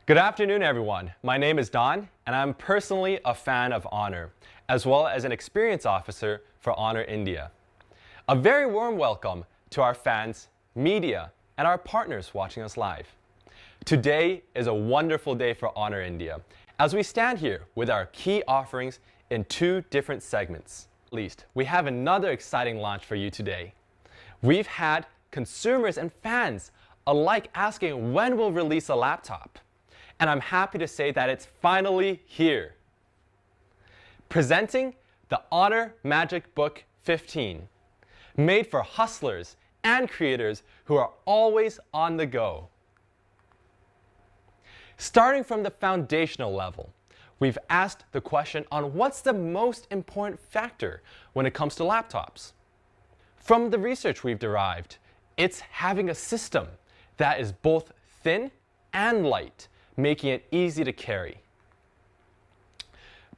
Good afternoon, everyone. My name is Don, and I'm personally a fan of Honor, as well as an experience officer for Honor India. A very warm welcome to our fans, media, and our partners watching us live. Today is a wonderful day for Honor India, as we stand here with our key offerings in two different segments. At least, we have another exciting launch for you today. We've had consumers and fans alike asking when we'll release a laptop. And I'm happy to say that it's finally here. Presenting the Honor MagicBook 15, made for hustlers and creators who are always on the go. Starting from the foundational level, we've asked the question on what's the most important factor when it comes to laptops. From the research we've derived, it's having a system that is both thin and light, making it easy to carry.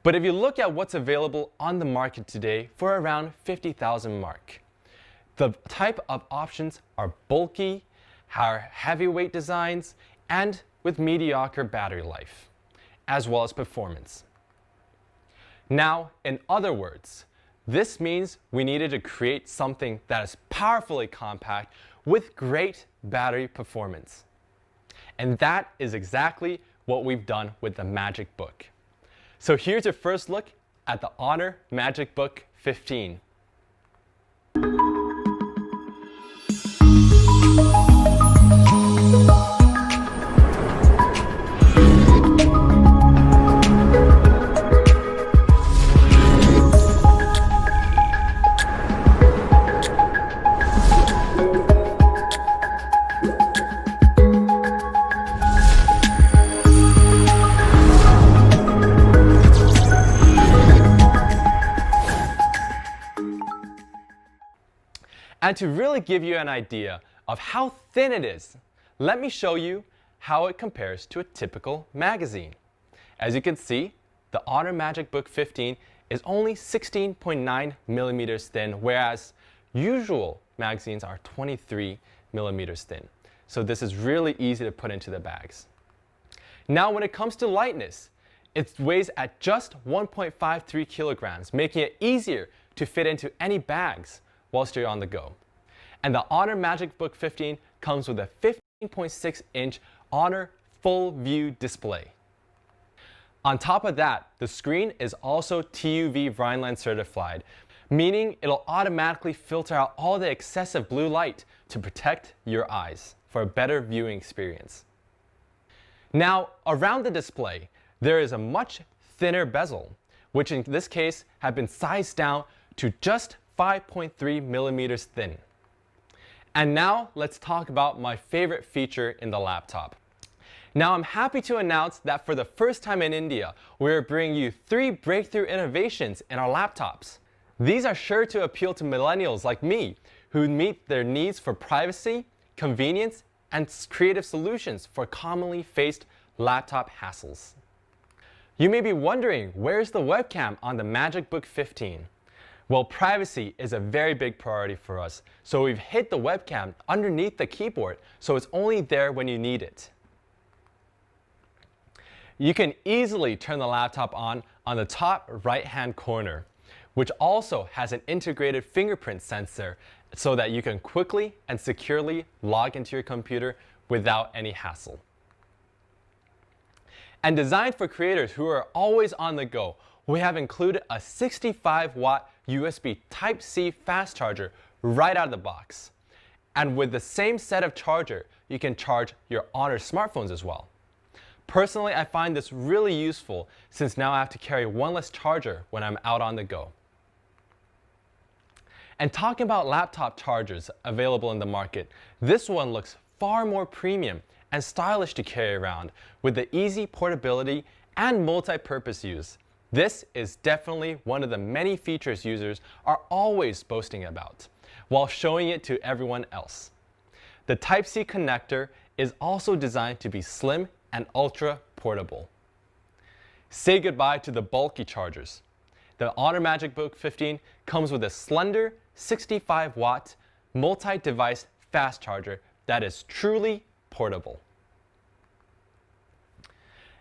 But if you look at what's available on the market today for around 50,000 mark, the type of options are bulky, are heavyweight designs, and with mediocre battery life, as well as performance. Now, in other words, this means we needed to create something that is powerfully compact with great battery performance. And that is exactly what we've done with the MagicBook. So here's your first look at the Honor MagicBook 15. And to really give you an idea of how thin it is, let me show you how it compares to a typical magazine. As you can see, the Honor MagicBook 15 is only 16.9 millimeters thin, whereas usual magazines are 23 millimeters thin. So this is really easy to put into the bags. Now when it comes to lightness, it weighs at just 1.53 kilograms, making it easier to fit into any bags whilst you're on the go. And the Honor MagicBook 15 comes with a 15.6-inch Honor full view display. On top of that, the screen is also TÜV Rheinland certified, meaning it'll automatically filter out all the excessive blue light to protect your eyes for a better viewing experience. Now, around the display, there is a much thinner bezel, which in this case have been sized down to just 5.3 millimeters thin. And now let's talk about my favorite feature in the laptop. Now I'm happy to announce that for the first time in India, we're bringing you 3 breakthrough innovations in our laptops. These are sure to appeal to millennials like me, who meet their needs for privacy, convenience, and creative solutions for commonly faced laptop hassles. You may be wondering, where's the webcam on the MagicBook 15? Well, privacy is a very big priority for us, so we've hid the webcam underneath the keyboard so it's only there when you need it. You can easily turn the laptop on the top right-hand corner, which also has an integrated fingerprint sensor so that you can quickly and securely log into your computer without any hassle. And designed for creators who are always on the go, we have included a 65-watt USB Type-C fast charger right out of the box. And with the same set of charger, you can charge your Honor smartphones as well. Personally, I find this really useful since now I have to carry one less charger when I'm out on the go. And talking about laptop chargers available in the market, this one looks far more premium and stylish to carry around with the easy portability and multi-purpose use. This is definitely one of the many features users are always boasting about, while showing it to everyone else. The Type-C connector is also designed to be slim and ultra portable. Say goodbye to the bulky chargers. The Honor MagicBook 15 comes with a slender 65-watt multi-device fast charger that is truly portable.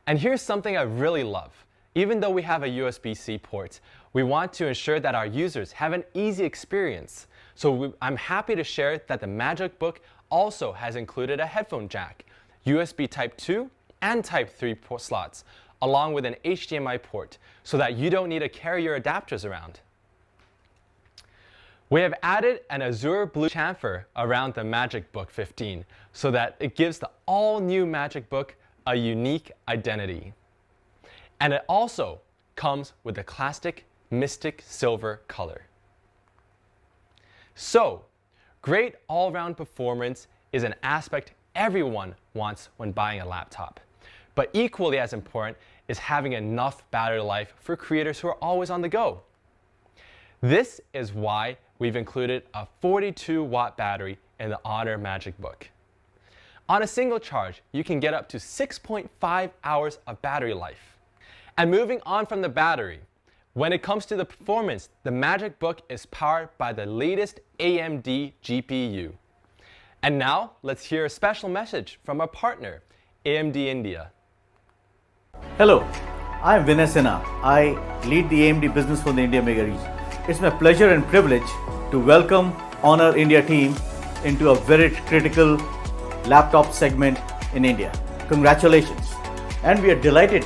And here's something I really love. Even though we have a USB-C port, we want to ensure that our users have an easy experience. So I'm happy to share that the MagicBook also has included a headphone jack, USB Type 2 and Type 3 port slots, along with an HDMI port, so that you don't need to carry your adapters around. We have added an azure blue chamfer around the MagicBook 15 so that it gives the all-new MagicBook a unique identity. And it also comes with the classic Mystic Silver color. So, great all-round performance is an aspect everyone wants when buying a laptop. But equally as important is having enough battery life for creators who are always on the go. This is why we've included a 42-watt battery in the Honor MagicBook. On a single charge, you can get up to 6.5 hours of battery life. And moving on from the battery, when it comes to the performance, the MagicBook is powered by the latest AMD GPU. And now, let's hear a special message from our partner, AMD India. Hello, I am Vinay Sinha. I lead the AMD business for the India Mega region. It's my pleasure and privilege to welcome Honor India team into a very critical laptop segment in India. Congratulations. And we are delighted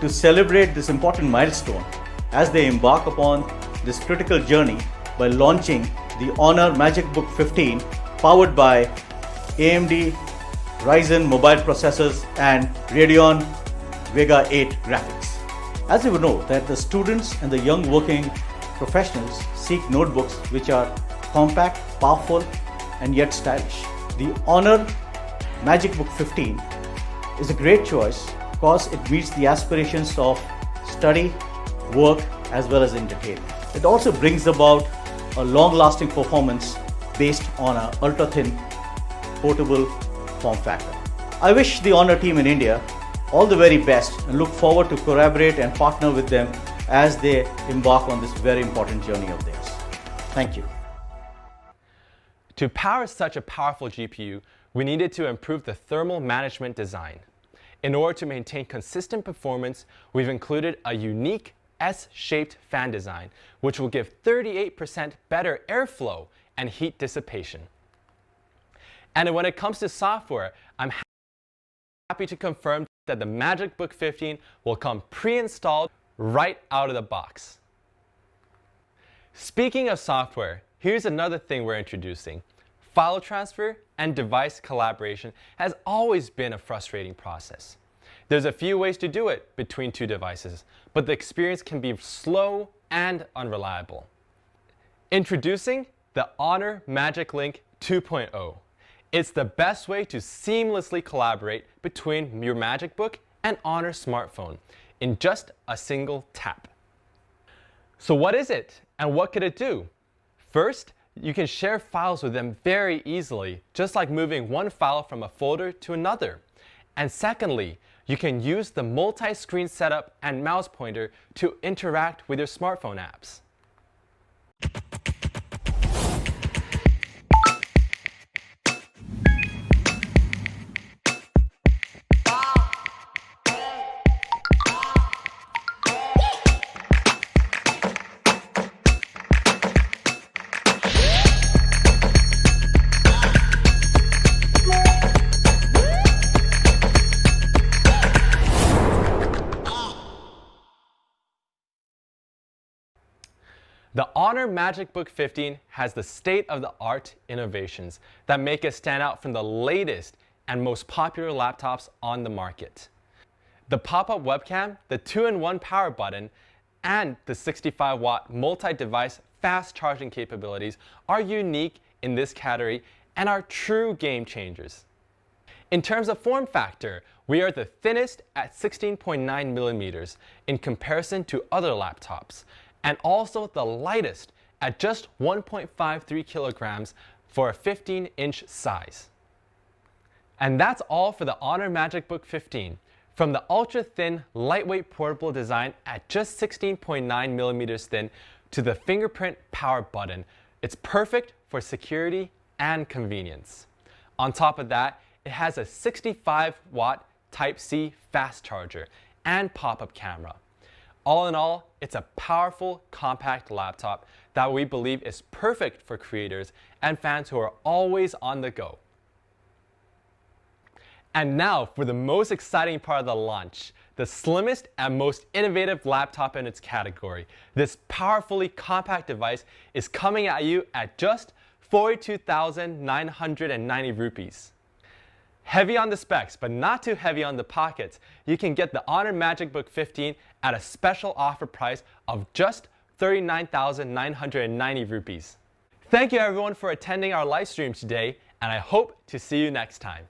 to celebrate this important milestone as they embark upon this critical journey by launching the Honor MagicBook 15 powered by AMD Ryzen mobile processors and Radeon Vega 8 graphics. As you know that the students and the young working professionals seek notebooks which are compact, powerful and yet stylish. The Honor MagicBook 15 is a great choice because it meets the aspirations of study, work as well as entertainment. It also brings about a long-lasting performance based on an ultra-thin portable form factor. I wish the Honor team in India all the very best and look forward to collaborate and partner with them as they embark on this very important journey of theirs. Thank you. To power such a powerful GPU, we needed to improve the thermal management design. In order to maintain consistent performance, we've included a unique S-shaped fan design, which will give 38% better airflow and heat dissipation. And when it comes to software, I'm happy to confirm that the MagicBook 15 will come pre-installed right out of the box. Speaking of software, here's another thing we're introducing. File transfer and device collaboration has always been a frustrating process. There's a few ways to do it between two devices, but the experience can be slow and unreliable. Introducing the Honor MagicLink 2.0. It's the best way to seamlessly collaborate between your MagicBook and Honor smartphone in just a single tap. So what is it and what could it do? First, you can share files with them very easily, just like moving one file from a folder to another. And secondly, you can use the multi-screen setup and mouse pointer to interact with your smartphone apps. The Honor MagicBook 15 has the state-of-the-art innovations that make it stand out from the latest and most popular laptops on the market. The pop-up webcam, the 2-in-1 power button, and the 65-watt multi-device fast charging capabilities are unique in this category and are true game changers. In terms of form factor, we are the thinnest at 16.9 millimeters in comparison to other laptops, and also the lightest at just 1.53 kilograms for a 15-inch size. And that's all for the Honor MagicBook 15. From the ultra-thin, lightweight portable design at just 16.9 millimeters thin to the fingerprint power button, it's perfect for security and convenience. On top of that, it has a 65-watt Type-C fast charger, and pop-up camera. All in all, it's a powerful, compact laptop that we believe is perfect for creators and fans who are always on the go. And now for the most exciting part of the launch, the slimmest and most innovative laptop in its category. This powerfully compact device is coming at you at just 42,990 rupees. Heavy on the specs, but not too heavy on the pockets, you can get the Honor MagicBook 15 at a special offer price of just 39,990 rupees. Thank you everyone for attending our live stream today, and I hope to see you next time.